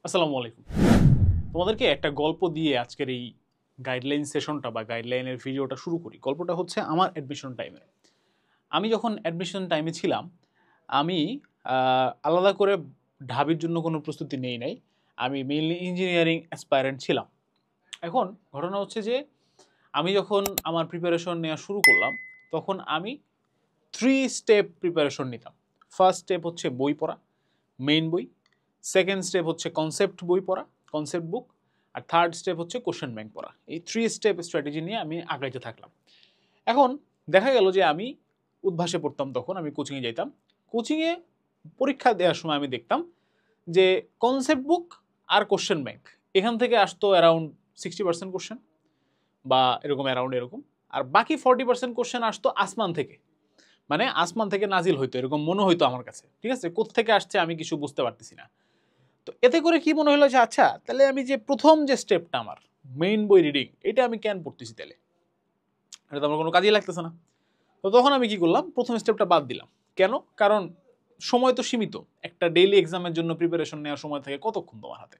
আসসালামু আলাইকুম। তোমাদেরকে একটা গল্প দিয়ে আজকের এই গাইডলাইন সেশনটা বা গাইডলাইনের ভিডিওটা শুরু করি। গল্পটা হচ্ছে আমার অ্যাডমিশন টাইমের। আমি যখন অ্যাডমিশন টাইমে ছিলাম, আমি আলাদা করে ঢাবির জন্য কোনো প্রস্তুতি নেই নাই। আমি মেইনলি ইঞ্জিনিয়ারিং অ্যাসপায়ারেন্ট ছিলাম। এখন ঘটনা হচ্ছে যে আমি যখন আমার প্রিপারেশন নেওয়া শুরু করলাম, তখন আমি 3 স্টেপ প্রিপারেশন নিতাম। ফার্স্ট স্টেপ হচ্ছে বই পড়া, মেইন বই। সেকেন্ড স্টেপ হচ্ছে কনসেপ্ট বই পড়া, কনসেপ্ট বুক। আর থার্ড স্টেপ হচ্ছে কোশ্চেন ব্যাংক পড়া। এই 3 স্টেপ স্ট্র্যাটেজি নিয়ে আমি আগাইতে থাকলাম। এখন দেখা গেল যে আমি উদ্ভাসে পড়তাম, তখন আমি কোচিংয়ে যাইতাম। কোচিংয়ে পরীক্ষা দেওয়ার সময় আমি দেখতাম যে কনসেপ্ট বুক আর কোশ্চেন ব্যাংক এখান থেকে আসতো অ্যারাউন্ড 60% কোশ্চেন বা এরকম অ্যারাউন্ড এরকম। আর বাকি 40% কোশ্চেন আসতো আসমান থেকে, মানে আসমান থেকে নাজিল হইতো, এরকম মনে হইতো আমার কাছে। ঠিক আছে, কোত্থেকে আসছে আমি কিছু বুঝতে পারতেছি না। তো এতে করে কি মনে হলো যে আচ্ছা, তাহলে আমি যে প্রথম যে স্টেপটা আমার মেইন বই রিডিং, এটা আমি কেন পড়তেছি তাহলে? এটা তো আমার কোনো কাজেই লাগতেছে না। তো তখন আমি কি করলাম, প্রথম স্টেপটা বাদ দিলাম। কেন? কারণ সময় তো সীমিত। একটা ডেইলি এক্সামের জন্য প্রিপারেশন নেওয়ার সময় থাকে কতক্ষণ তোমার হাতে?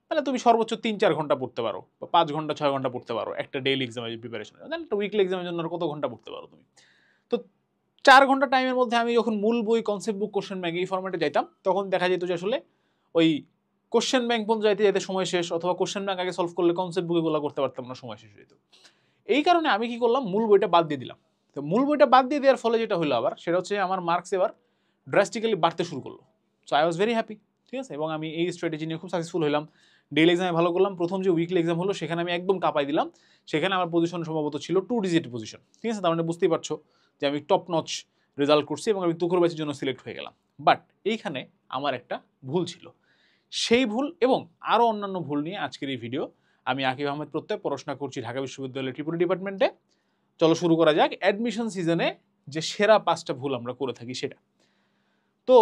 মানে তুমি সর্বোচ্চ 3-4 ঘন্টা পড়তে পারো, বা 5 ঘন্টা 6 ঘন্টা পড়তে পারো একটা ডেইলি এক্সামের প্রিপারেশন। একটা উইকলি এক্সামের জন্য আর কত ঘন্টা পড়তে পারো তুমি? তো 4 ঘন্টা টাইমের মধ্যে আমি যখন মূল বই, কনসেপ্ট বুক, কোশ্চেন ব্যাংক এই ফরম্যাটে যাইতাম, তখন দেখা যেত যে আসলে ওই কোশ্চেন ব্যাংক পর্যন্ত যাইতে যাইতে সময় শেষ, অথবা কোশ্চেন ব্যাংক আগে সলভ করলে কনসেপ্ট বুক এগুলো করতে পারতাম না, সময় শেষ হয়ে যেত। এই কারণে আমি কি করলাম, মূল বইটা বাদ দিয়ে দিলাম। তো মূল বইটা বাদ দিয়ে দেওয়ার ফলে যেটা হলো আবার, সেটা হচ্ছে আমার মার্কস এবার ড্রাস্টিক্যালি বাড়তে শুরু করলো। So I was very happy. ঠিক আছে, এবং আমি এই স্ট্র্যাটেজি নিয়ে খুব সাকসেসফুল হলাম। ডেইলি এক্সামে ভালো করলাম। প্রথম যে উইকলি এক্সাম হলো সেখানে আমি একদম কাঁপাই দিলাম। সেখানে আমার পজিশন সম্ভবত ছিল 2 ডিজিট পজিশন। ঠিক আছে, তার মানে বুঝতেই পারছো যে আমি টপ নচ রেজাল্ট করছি এবং আমি তুখর ব্যাচের জন্য সিলেক্ট হয়ে গেলাম। বাট এইখানে আমার একটা ভুল ছিল। সেই ভুল এবং আরও অন্যান্য ভুল নিয়ে আজকের এই ভিডিও। আমি আকিব আহমেদ প্রত্যয়, পড়াশোনা করছি ঢাকা বিশ্ববিদ্যালয়ের ত্রিপুরা ডিপার্টমেন্টে। চলো শুরু করা যাক অ্যাডমিশন সিজনে যে সেরা 5টা ভুল আমরা করে থাকি সেটা। তো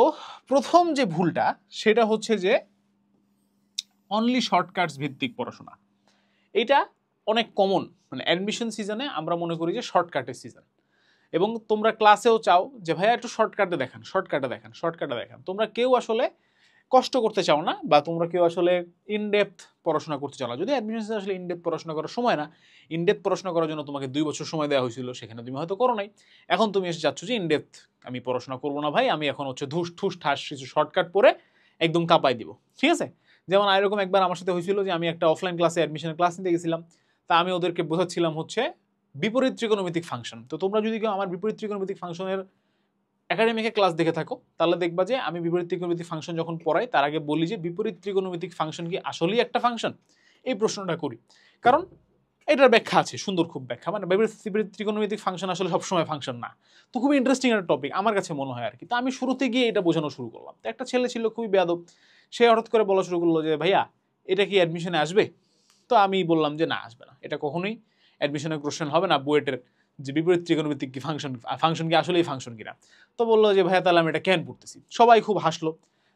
প্রথম যে ভুলটা, সেটা হচ্ছে যে অনলি শর্টকাটস ভিত্তিক পড়াশোনা। এটা অনেক কমন। মানে অ্যাডমিশন সিজনে আমরা মনে করি যে শর্টকাটের সিজন, এবং তোমরা ক্লাসেও চাও যে ভাইয়া একটু শর্টকাটে দেখান, শর্টকাটে দেখান, শর্টকাটে দেখান। তোমরা কেউ আসলে কষ্ট করতে চাও না, বা তোমরা কেউ আসলে ইনডেপথ পড়াশোনা করতে চাও না। যদি অ্যাডমিশন সিজনে আসলে ইনডেপথ পড়াশোনা করার সময় না। ইনডেপথ পড়াশোনা করার জন্য তোমাকে 2 বছর সময় দেওয়া হয়েছিল, সেখানে তুমি হয়তো করো নাই। এখন তুমি এসে যাচ্ছ যে ইনডেপথ আমি পড়াশোনা করবো না ভাই, আমি এখন হচ্ছে ধুস ঠুস ঠাস কিছু শর্টকাট পড়ে একদম কাঁপাই দিব। ঠিক আছে, যেমন এরকম একবার আমার সাথে হয়েছিল যে আমি একটা অফলাইন ক্লাসে অ্যাডমিশনের ক্লাস নিতে গেছিলাম। তা আমি ওদেরকে বোঝাচ্ছিলাম হচ্ছে বিপরীত ত্রিকোণমিতিক ফাংশন। তো তোমরা যদি কেউ আমার বিপরীত ত্রিকোণমিতিক ফাংশনের একাডেমিকে ক্লাস দেখে থাকো, তাহলে দেখবা যে আমি বিপরীত ত্রিকোণমিতিক ফাংশন যখন পড়াই তার আগে বলি যে বিপরীত ত্রিকোণমিতিক ফাংশন কি আসলেই একটা ফাংশন? এই প্রশ্নটা করি, কারণ এটার ব্যাখ্যা আছে, সুন্দর খুব ব্যাখ্যা। মানে বিপরীত ত্রিকোণমিতিক ফাংশন আসলে সবসময় ফাংশন না। তো খুবই ইন্টারেস্টিং একটা টপিক আমার কাছে মনে হয় আর কি। তো আমি শুরুতে গিয়ে এটা বোঝানো শুরু করলাম। তো একটা ছেলে ছিল খুবই বেয়াদব, সে হঠাৎ করে বলা শুরু করলো যে ভাইয়া এটা কি অ্যাডমিশনে আসবে? তো আমি বললাম যে না, আসবে না, এটা কখনোই অ্যাডমিশনের কোশ্চেন হবে না বুয়েটের, যে বিপরীত ত্রিকোণমিতিক কি ফাংশন, ফাংশন কি আসলেই ফাংশন কিনা। তো বললো যে ভাইয়া তাহলে আমি এটা কেন পড়তেছি। সবাই খুব হাসলো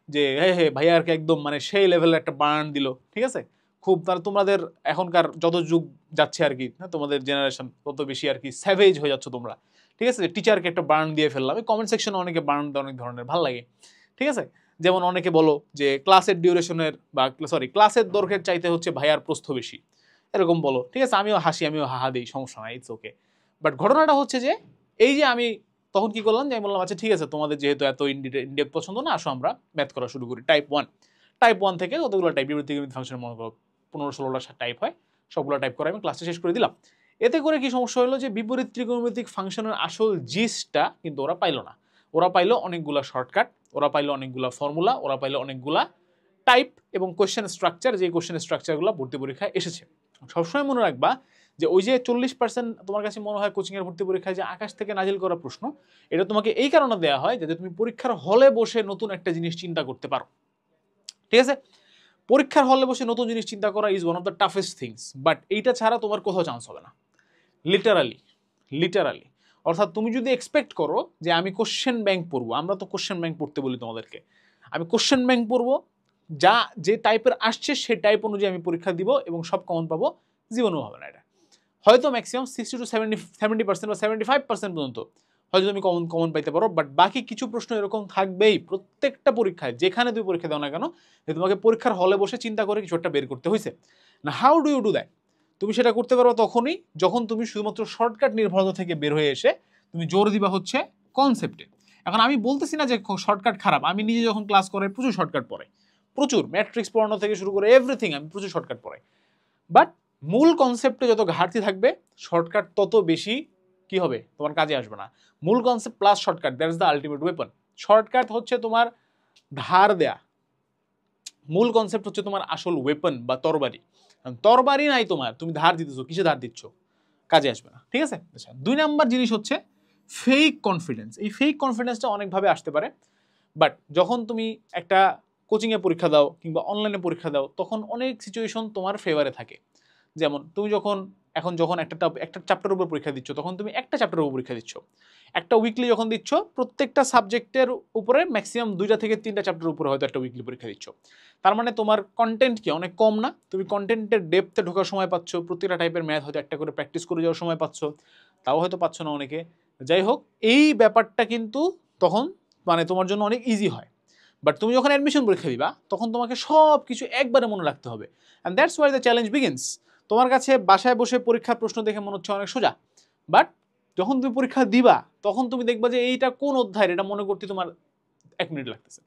যে হে ভাইয়া আর কি একদম মানে সেই লেভেলের একটা বার্ন দিল। ঠিক আছে, খুব তাহলে তোমাদের এখনকার যত যুগ যাচ্ছে আর কি, তোমাদের জেনারেশন তত বেশি আর কি স্যাভেজ হয়ে যাচ্ছ তোমরা। ঠিক আছে, টিচারকে একটা বার্ন দিয়ে ফেললাম। এই কমেন্ট সেকশনে অনেকে বার্ন দেয় অনেক ধরনের, ভালো লাগে। ঠিক আছে, যেমন অনেকে বলো যে ক্লাসের ডিউরেশনের বা ক্লাসের দৈর্ঘ্যের চাইতে হচ্ছে ভাইয়ার প্রস্থ বেশি, এরকম বলো। ঠিক আছে, আমিও হাসি, আমিও হাহা দিই, সমস্যা নাই, ইটস ওকে। বাট ঘটনাটা হচ্ছে যে এই যে আমি তখন কি করলাম, যে আমি বললাম আচ্ছা ঠিক আছে, তোমাদের যেহেতু এত ইনডেপ পছন্দ না, আসো আমরা ম্যাথ করা শুরু করি। টাইপ 1 থেকে কতগুলো টাইপ, বিপরীত ফাংশন মনে করো 15-16টা টাইপ হয়, সবগুলো টাইপ করে আমি ক্লাসটা শেষ করে দিলাম। এতে করে কি সমস্যা হলো, যে বিপরীত ত্রিকোণমিতিক ফাংশনের আসল জিসটা কিন্তু ওরা পাইলো না। ওরা পাইলো অনেকগুলা শর্টকাট, ওরা পাইলো অনেকগুলা ফর্মুলা, ওরা পাইলো অনেকগুলা টাইপ এবং কোয়েশ্চেন স্ট্রাকচার, যে কোয়েশ্চেন স্ট্রাকচারগুলো ভর্তি পরীক্ষায় এসেছে। সবসময় মনে রাখবা যে ওই যে 40% তোমার কাছে মনে হয় কোচিং এর ভর্তি পরীক্ষায় যে আকাশ থেকে নাজিল করা প্রশ্ন, এটা তোমাকে এই কারণে দেওয়া হয় যাতে তুমি পরীক্ষার হলে বসে নতুন একটা জিনিস চিন্তা করতে পারো। ঠিক আছে, পরীক্ষার হলে বসে নতুন জিনিস চিন্তা করা is one of the toughest things, but এইটা ছাড়া তোমার কোথাও চান্স হবে না। Literally, literally. অর্থাৎ তুমি যদি এক্সপেক্ট করো যে আমি কোশ্চেন ব্যাংক পড়বো, আমরা তো কোশ্চেন ব্যাংক পড়তে বলি তোমাদেরকে, আমি কোশ্চেন ব্যাংক পড়বো, যা যে টাইপের আসছে সেই টাইপ অনুযায়ী আমি পরীক্ষা দিব এবং সব কমন পাবো, জীবনেও হবে না এটা। হয়তো ম্যাক্সিমাম 60 to 70% বা 75% পর্যন্ত হয়তো তুমি কমন কমন পাইতে পারো, বাট বাকি কিছু প্রশ্ন এরকম থাকবেই প্রত্যেকটা পরীক্ষায়, যেখানে তুমি পরীক্ষা দাও না কেন, যে তোমাকে পরীক্ষার হলে বসে চিন্তা করে কিছু একটা বের করতে হয়েছে না। How do you do that? তুমি সেটা করতে পারো তখনই যখন তুমি শুধুমাত্র শর্টকাট নির্ভরতা থেকে বের হয়ে এসে তুমি জোর দিবা হচ্ছে কনসেপ্টে। এখন আমি বলতেছি না যে শর্টকাট খারাপ, আমি নিজে যখন ক্লাস করাই প্রচুর শর্টকাট পড়াই, প্রচুর ম্যাট্রিক্স পড়ানো থেকে শুরু করে এভরিথিং আমি প্রচুর শর্টকাট পড়াই, বাট মূল কনসেপ্টে যত ঘাটতি থাকবে শর্টকাট তত বেশি কি হবে, তোমার কাজে আসবে না। মূল concept plus shortcut, that is the ultimate weapon. Shortcut হচ্ছে তোমার ধার দেয়া, মূল কনসেপ্ট হচ্ছে তোমার আসল ওয়েপন বা তরবারি। তরবারি নাই তোমার, তুমি ধার দিতেছো, কিসে ধার দিচ্ছ, কাজে আসবে না। ঠিক আছে? আচ্ছা, 2 নাম্বার জিনিস হচ্ছে ফেক কনফিডেন্স। এই ফেক কনফিডেন্সটা অনেকভাবে আসতে পারে, বাট যখন তুমি একটা কোচিংয়ে পরীক্ষা দাও কিংবা অনলাইনে পরীক্ষা দাও তখন অনেক সিচুয়েশন তোমার ফেভারে থাকে। যেমন তুমি যখন একটা চ্যাপ্টারের উপর পরীক্ষা দিচ্ছ, তখন তুমি একটা চ্যাপ্টারের উপর পরীক্ষা দিচ্ছ। একটা উইকলি যখন দিচ্ছ, প্রত্যেকটা সাবজেক্টের উপরে ম্যাক্সিমাম 2টা থেকে 3টা চ্যাপ্টারের উপরে হয়তো একটা উইকলি পরীক্ষা দিচ্ছ। তার মানে তোমার কন্টেন্ট কি অনেক কম না? তুমি কন্টেন্টের ডেপথে ঢোকার সময় পাচ্ছ, প্রত্যেকটা টাইপের ম্যাথ হয়তো একটা করে প্র্যাকটিস করে যাওয়ার সময় পাচ্ছ, তাও হয়তো পাচ্ছ না অনেকে। যাই হোক, এই ব্যাপারটা কিন্তু তখন মানে তোমার জন্য অনেক ইজি হয়। বাট তুমি যখন অ্যাডমিশন পরীক্ষা দিবা তখন তোমাকে সব কিছু একবারে মনে রাখতে হবে, and that's why the challenge begins. তোমার কাছে বাসায় বসে পরীক্ষার প্রশ্ন দেখে মনে হচ্ছে অনেক সোজা, বাট যখন তুমি পরীক্ষা দিবা তখন তুমি দেখবা যে এইটা কোন অধ্যায়, এটা মনে করতে তোমার 1 মিনিট লাগতেছে।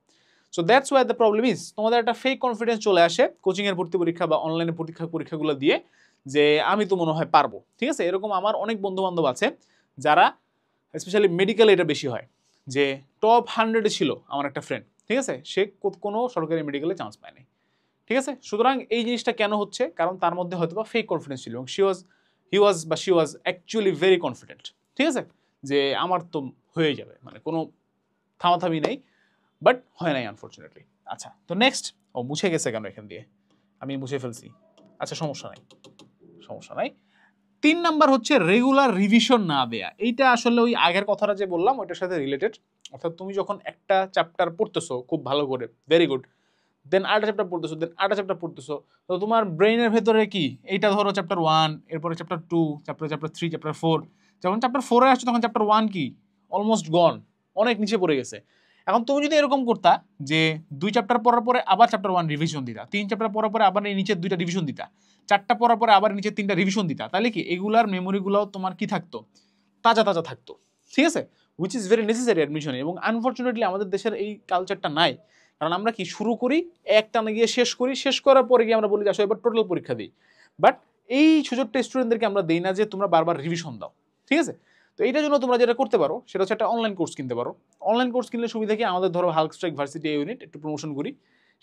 So that's why the problem is, তোমাদের একটা ফেক কনফিডেন্স চলে আসে কোচিংয়ের ভর্তি পরীক্ষা বা অনলাইনে পরীক্ষাগুলো দিয়ে, যে আমি তো মনে হয় পারবো। ঠিক আছে? এরকম আমার অনেক বন্ধু বান্ধব আছে যারা, স্পেশালি মেডিকেলে এটা বেশি হয়, যে টপ 100-এ ছিল আমার একটা ফ্রেন্ড, ঠিক আছে, সে কোনো সরকারি মেডিকেলে চান্স পায়নি। ঠিক আছে? সুতরাং এই জিনিসটা কেন হচ্ছে, কারণ তার মধ্যে হয়তো বা ফেক কনফিডেন্স ছিল এবং হি ওয়াজ অ্যাকচুয়ালি ভেরি কনফিডেন্ট। ঠিক আছে? যে আমার তো হয়ে যাবে, মানে কোনো থামাথামি নেই, বাট হয় নাই আনফর্চুনেটলি। আচ্ছা, তো নেক্সট, মুছে গেছে কেন এখান দিয়ে, আমি মুছে ফেলছি। আচ্ছা, সমস্যা নাই। 3 নাম্বার হচ্ছে রেগুলার রিভিশন না দেয়া। এইটা আসলে ওই আগের কথাটা যে বললাম ওইটার সাথে রিলেটেড। অর্থাৎ তুমি যখন একটা চ্যাপ্টার পড়তেছো খুব ভালো করে, ভেরি গুড, দেন আরেকটা চ্যাপ্টার পড়তেছো, তো তোমার ব্রেইনের ভেতরে কি, এইটা ধরো চ্যাপ্টার 1, এরপরে চ্যাপ্টার 2, চ্যাপ্টার 3, চ্যাপ্টার 4, যখন চ্যাপ্টার 4-এ আসছো তখন চ্যাপ্টার 1 কি অলমোস্ট গন, অনেক নিচে পড়ে গেছে। এখন তুমি যদি এরকম করতা যে 2 চ্যাপ্টার পড়ার পরে আবার চ্যাপ্টার 1 রিভিশন দিতা, 3 চ্যাপ্টার পড়ার পরে আবার এই নিচের 2টা রিভিশন দিতা, 4টা পড়ার পরে আবার নিচের 3টা রিভিশন দিতা, তাহলে কি এগুলার মেমোরিগুলোও তোমার কি থাকতো, তাজা থাকতো। ঠিক আছে? হুইচ ইজ ভেরি নেসেসারি অ্যাডমিশনে। এবং আনফর্চুনেটলি আমাদের দেশের এই কালচারটা নাই, কারণ আমরা কি শুরু করি একটানা গিয়ে শেষ করার পরে গিয়ে আমরা বলি যে আসলে এবার টোটাল পরীক্ষা দিই, বাট এই সুযোগটা স্টুডেন্টদেরকে আমরা দেই না যে তোমরা বারবার রিভিশন দাও। ঠিক আছে? তো এইটার জন্য তোমরা যেটা করতে পারো সেটা হচ্ছে একটা অনলাইন কোর্স কিনতে পারো। অনলাইন কোর্স কিনলে সুবিধা কি, আমাদের ধরো হাল্ক স্ট্রাইক ভার্সিটি ইউনিট একটু প্রমোশন করি,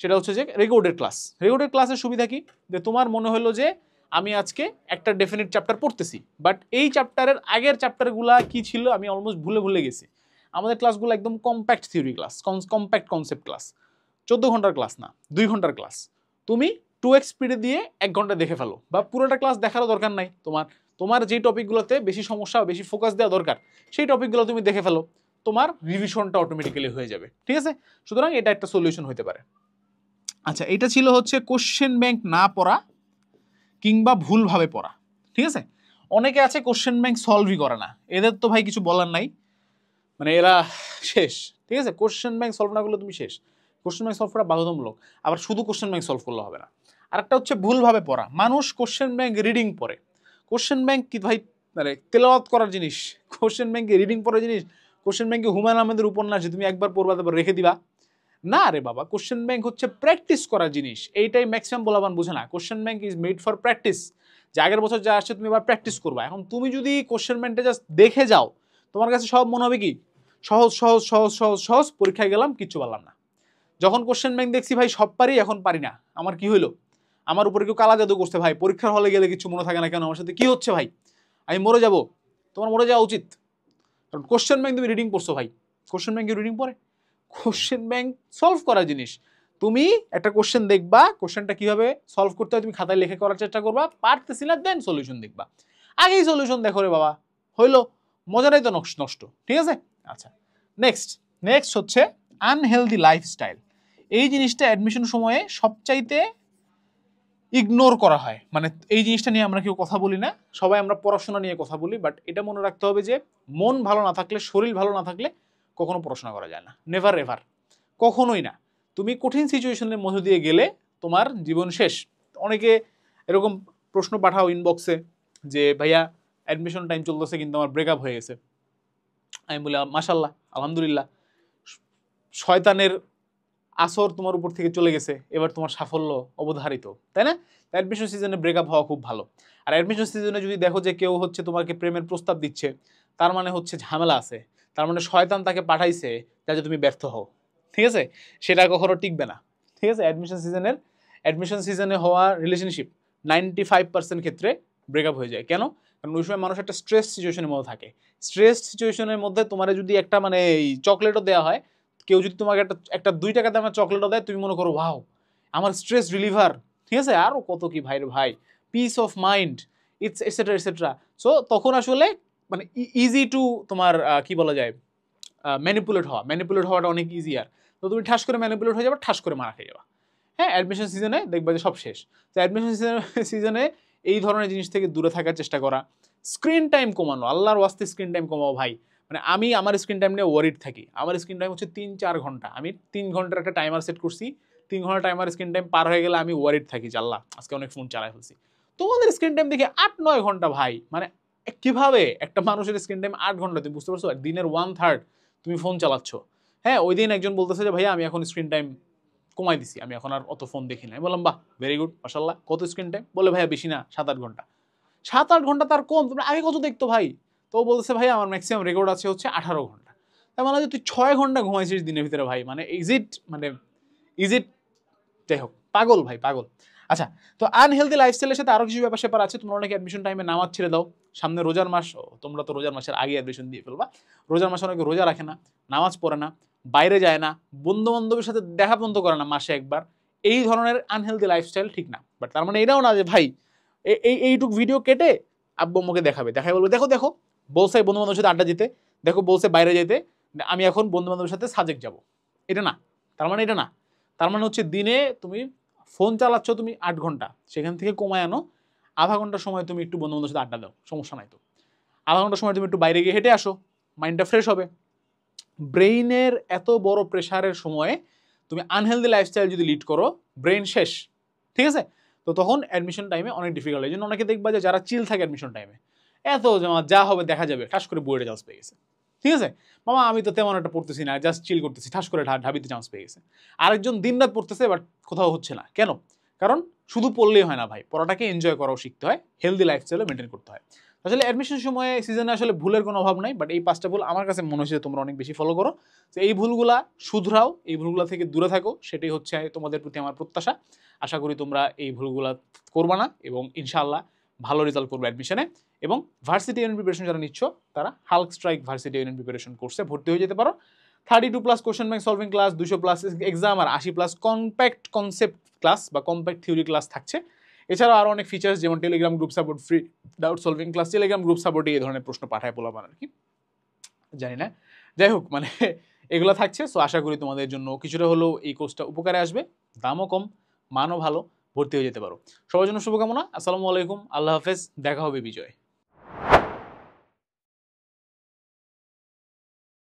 সেটা হচ্ছে যে রেকর্ডেড ক্লাসের সুবিধা কি, যে তোমার মনে হলো যে আমি আজকে একটা ডেফিনিট চ্যাপ্টার পড়তেছি, বাট এই চ্যাপ্টারের আগের চ্যাপ্টারগুলা কি ছিল আমি অলমোস্ট ভুলে গেছি। আমাদের ক্লাসগুলো একদম compact theory class, compact concept class, 14 ঘন্টার ক্লাস না, 2 ঘন্টার ক্লাস। তুমি 2x স্পিডে দিয়ে 1 ঘন্টা দেখে ফেলো, বা পুরোটা ক্লাস দেখারও দরকার নাই, তোমার যে টপিকগুলোতে বেশি সমস্যা, বেশি ফোকাস দেওয়া দরকার, সেই টপিকগুলো তুমি দেখে ফেলো, তোমার রিভিশনটা অটোমেটিক্যালি হয়ে যাবে। ঠিক আছে? সুতরাং এটা একটা সলিউশন হতে পারে। আচ্ছা, এটা ছিল হচ্ছে কোশ্চেন ব্যাংক না পড়া কিংবা ভুলভাবে পড়া। ঠিক আছে? অনেকে আছে কোশ্চেন ব্যাংক সলভই করে না, এদের তো ভাই কিছু বলার নাই, মানে এরা শেষ। ঠিক আছে? কোশ্চেন ব্যাংক সলভ না করলে তুমি শেষ। কোশ্চেন ব্যাংক সলভ করা বাধ্যতামূলক, আবার শুধু কোশ্চেন ব্যাংক সলভ করলে হবে না। আরেকটা হচ্ছে ভুলভাবে পড়া। মানুষ কোশ্চেন ব্যাংক রিডিং পড়ে, কোশ্চেন ব্যাংক কি ভাই মানে তেলাওয়াত করার জিনিস? কোশ্চেন ব্যাংকে রিডিং পড়ার জিনিস? কোশ্চেন ব্যাংকে হুমায়ুন আহমেদের উপন্যাস যে তুমি একবার পড়বা তারপর রেখে দিবা? না রে বাবা, কোশ্চেন ব্যাংক হচ্ছে প্র্যাকটিস করার জিনিস। এইটাই ম্যাক্সিমাম বলাবান বুঝে না। Question bank is made for practice, যে আগের বছর যা আসছে তুমি এবার প্র্যাকটিস করবা। এখন তুমি যদি কোশ্চেন ব্যাংকটা জাস্ট দেখে যাও, তোমার কাছে সব মনে হবে কি সহজ, পরীক্ষায় গেলাম কিচ্ছু পারলাম না। যখন কোশ্চেন ব্যাংক দেখছি ভাই সব পারি, এখন পারি না, আমার কি হইলো, আমার উপরে কেউ কালা জাদু করছে ভাই, পরীক্ষার হলে গেলে কিছু মনে থাকে না কেন, আমার সাথে কি হচ্ছে ভাই, আমি মরে যাব। তোমার মরে যাওয়া উচিত, কারণ কোশ্চেন ব্যাংক তুমি রিডিং পড়ছো ভাই। কোশ্চেন ব্যাংকে রিডিং পড়ে? কোশ্চেন ব্যাংক সলভ করার জিনিস। তুমি একটা কোশ্চেন দেখবা, কোশ্চেনটা কিভাবে সলভ করতে হয় তুমি খাতায় লিখে করার চেষ্টা করবা, পারতেছি না দেন সলিউশন দেখবা। আগেই সলিউশন দেখো রে বাবা, হইলো, মজাটাই তো নষ্ট। ঠিক আছে? আচ্ছা, নেক্সট হচ্ছে আনহেলদি লাইফস্টাইল। এই জিনিসটা অ্যাডমিশন সময়ে সবচাইতে ইগনোর করা হয়। মানে এই জিনিসটা নিয়ে আমরা কেউ কথা বলি না, সবাই আমরা পড়াশোনা নিয়ে কথা বলি, বাট এটা মনে রাখতে হবে যে মন ভালো না থাকলে, শরীর ভালো না থাকলে কখনো পড়াশোনা করা যায় না, নেভার এভার, কখনোই না। তুমি কঠিন সিচুয়েশনের মধ্য দিয়ে গেলে তোমার জীবন শেষ। অনেকে এরকম প্রশ্ন পাঠাও ইনবক্সে যে ভাইয়া অ্যাডমিশন টাইম চলতেছে কিন্তু আমার ব্রেকআপ হয়ে গেছে। আমি বলি মাশাল্লাহ, আলহামদুলিল্লাহ, শয়তানের আসর তোমার উপর থেকে চলে গেছে, এবার তোমার সাফল্য অবধারিত, তাই না? অ্যাডমিশন সিজনে ব্রেকআপ হওয়া খুব ভালো। আর অ্যাডমিশন সিজনে যদি দেখো যে কেউ হচ্ছে তোমাকে প্রেমের প্রস্তাব দিচ্ছে, তার মানে হচ্ছে ঝামেলা আছে, তার মানে শয়তান তাকে পাঠাইছে যাতে তুমি ব্যর্থ হও, ঠিক আছে? সেটা কখনো টিকবে না, ঠিক আছে? অ্যাডমিশন সিজনে হওয়া রিলেশনশিপ 95% ক্ষেত্রে ব্রেকআপ হয়ে যায়। কেন? কারণ ওই সময় মানুষ একটা স্ট্রেস সিচুয়েশনের মধ্যে থাকে। স্ট্রেস সিচুয়েশনের মধ্যে তোমার যদি একটা মানে এই চকলেটও দেওয়া হয়, কেউ যদি তোমাকে একটা 2 টাকা দামের চকলেটও দেয়, তুমি মনে করো ওয়াও আমার স্ট্রেস রিলিভার, ঠিক আছে? আরও কত কি ভাই রে ভাই, piece of mind, it's etcetera etcetera. So তখন আসলে মানে ইজি টু তোমার কি বলা যায়, ম্যানিপুলেট হওয়াটা অনেক ইজিয়ার। তো তুমি ঠাস করে ম্যানিপুলেট হয়ে যাবে, ঠাস করে মারা খেয়ে যাবা। হ্যাঁ, অ্যাডমিশন সিজনে দেখবা যে সব শেষ। তো অ্যাডমিশন সিজনে এই ধরনের জিনিস থেকে দূরে থাকার চেষ্টা করা, স্ক্রিন টাইম কমানো, আল্লাহর ওয়াস্তে স্ক্রিন টাইম কমাও ভাই। মানে আমি আমার স্ক্রিন টাইম নিয়ে ওয়ারিড থাকি। আমার স্ক্রিন টাইম হচ্ছে 3-4 ঘন্টা। আমি 3 ঘন্টার একটা টাইমার সেট করছি। 3 ঘন্টা টাইমার স্ক্রিন টাইম পার হয়ে গেলে আমি ওয়ারিড থাকি যে আল্লাহ আজকে অনেক ফোন চালাই ফেলছি। তোমাদের স্ক্রিন টাইম দেখে 8-9 ঘন্টা ভাই, মানে কিভাবে একটা মানুষের স্ক্রিন টাইম 8 ঘন্টা, তুমি বুঝতে পারছো? দিনের 1/3 তুমি ফোন চালাচ্ছ। হ্যাঁ, ওই দিন একজন বলতেছে যে ভাইয়া আমি এখন স্ক্রিন টাইম কমাই দিছি, আমি এখন আর অত ফোন দেখি না। আমি বললাম বাহ, ভেরি গুড, মাশাআল্লাহ। কত স্ক্রিন টাইম? বলে ভাইয়া বেশি না, 7-8 ঘন্টা। 7-8 ঘন্টা তার কম, তোমরা আগে কত দেখতো ভাই? তো বলতেছে ভাই আমার ম্যাক্সিমাম রেকর্ড আছে হচ্ছে 18 ঘন্টা। তার মানে যে তুই 6 ঘন্টা ঘুমাইছিস দিনের ভিতরে ভাই, মানে ইজ ইট যাই হোক, পাগল ভাই, পাগল। আচ্ছা, তো আনহেলদি লাইফস্টাইলের সাথে আরো কিছু ব্যাপার স্যাপার আছে। তোমরা অনেকে অ্যাডমিশন টাইমে নামাজ ছেড়ে দাও। সামনে রোজার মাস, তোমরা তো রোজার মাসের আগে অ্যাডমিশন দিয়ে ফেলবা। রোজার মাসে অনেকে রোজা রাখে না, নামাজ পড়ে না, বাইরে যায় না, বন্ধু বান্ধবের সাথে দেখা বন্ধ করে না মাসে একবার। এই ধরনের আনহেলদি লাইফস্টাইল ঠিক না। বাট তার মানে এটাও না যে ভাই এইটুক ভিডিও কেটে আব্বু আম্মুকে দেখাই বলবে দেখো দেখো বলছে বন্ধু বান্ধবের সাথে আড্ডা দিতে, দেখো বলছে বাইরে যেতে, আমি এখন বন্ধু বান্ধবের সাথে সাজেক যাব। এটা না, তার মানে এটা না। তার মানে হচ্ছে দিনে তুমি ফোন চালাচ্ছ তুমি 8 ঘন্টা, সেখান থেকে কমায় আনো, আধা ঘন্টা সময় তুমি একটু বন্ধু বান্ধবের সাথে আড্ডা দাও, সমস্যা নাই তো। আধা ঘন্টা সময় তুমি একটু বাইরে গিয়ে হেঁটে আসো, মাইন্ডটা ফ্রেশ হবে। ব্রেইনের এত বড় প্রেশারের সময়ে তুমি আনহেলদি লাইফস্টাইল যদি লিড করো, ব্রেইন শেষ, ঠিক আছে? তো তখন অ্যাডমিশন টাইমে অনেক ডিফিকাল্ট। এই জন্য অনেকে দেখবা যে যারা চিল থাকে অ্যাডমিশন টাইমে, এত যা হবে দেখা যাবে, ঠাস করে বইয়ের চান্স পেয়ে গেছে, ঠিক আছে? মামা আমি তো তেমন একটা পড়তেছি না, জাস্ট চিল করতেছি, ঠাস করে ঢাবিতে চান্স পেয়ে গেছে। আরেকজন দিনরাত পড়তেছে বাট কোথাও হচ্ছে না, কেন? কারণ শুধু পড়লেই হয় না ভাই, পড়াটাকে এনজয় করাও শিখতে হয়, হেলদি লাইফস্টাইলও মেনটেন করতে হয়। আসলে অ্যাডমিশন সময়ে সিজনে আসলে ভুলের কোনো অভাব নাই, বাট এই 5টা ভুল আমার কাছে মনে হচ্ছে তোমরা অনেক বেশি ফলো করো। তো এই ভুলগুলা শুধরাও, এই ভুলগুলা থেকে দূরে থাকো, সেটাই হচ্ছে তোমাদের প্রতি আমার প্রত্যাশা। আশা করি তোমরা এই ভুলগুলা করবা না এবং ইনশাআল্লাহ ভালো রেজাল্ট করবে অ্যাডমিশনে। এবং ভার্সিটি ইউনিয়ন প্রিপারেশন যারা নিচ্ছ, তারা hulk strike varsity union preparation কোর্সে ভর্তি হয়ে যেতে পারো। 32+ question bank solving class, 200+ exam আর 80+ কম্প্যাক্ট কনসেপ্ট ক্লাস বা কম্প্যাক্ট থিওরি ক্লাস থাকছে। এছাড়াও আরও অনেক ফিচার্স, যেমন Telegram group support, free doubt solving class. Telegram group সাপোর্টে এই ধরনের প্রশ্ন পাঠায় পোলাপান আর কি, জানি না। যাই হোক, মানে এগুলো থাকছে। সো আশা করি তোমাদের জন্য কিছুটা হলেও এই কোর্সটা উপকারে আসবে। দামও কম, মানও ভালো, ভর্তি হয়ে যেতে পারো। সবার জন্য শুভকামনা। আসসালামু আলাইকুম, আল্লাহ হাফেজ, দেখা হবে বিজয়।